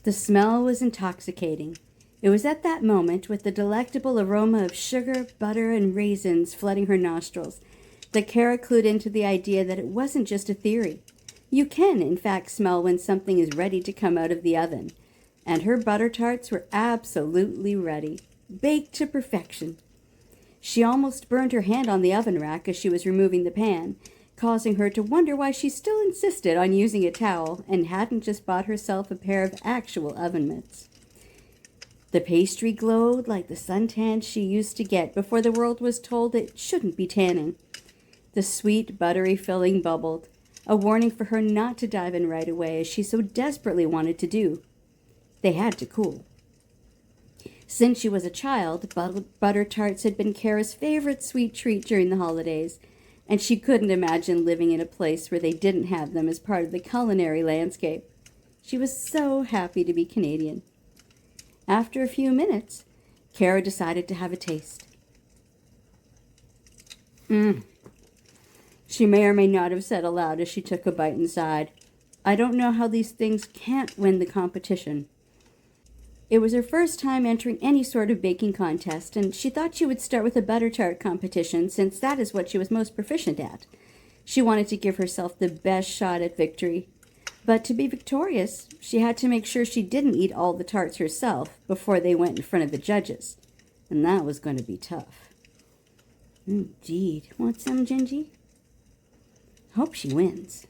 The smell was intoxicating. It was at that moment, with the delectable aroma of sugar, butter, and raisins flooding her nostrils, that Kara clued into the idea that it wasn't just a theory. You can, in fact, smell when something is ready to come out of the oven. And her butter tarts were absolutely ready, baked to perfection. She almost burned her hand on the oven rack as she was removing the pan, causing her to wonder why she still insisted on using a towel and hadn't just bought herself a pair of actual oven mitts. The pastry glowed like the suntan she used to get before the world was told it shouldn't be tanning. The sweet, buttery filling bubbled, a warning for her not to dive in right away as she so desperately wanted to do. They had to cool. Since she was a child, butter tarts had been Kara's favorite sweet treat during the holidays, and she couldn't imagine living in a place where they didn't have them as part of the culinary landscape. She was so happy to be Canadian. After a few minutes, Kara decided to have a taste. She may or may not have said aloud as she took a bite and sighed, "I don't know how these things can't win the competition." It was her first time entering any sort of baking contest, and she thought she would start with a butter tart competition since that is what she was most proficient at. She wanted to give herself the best shot at victory. But to be victorious, she had to make sure she didn't eat all the tarts herself before they went in front of the judges. And that was going to be tough. Indeed. Want some, Gingy? Hope she wins.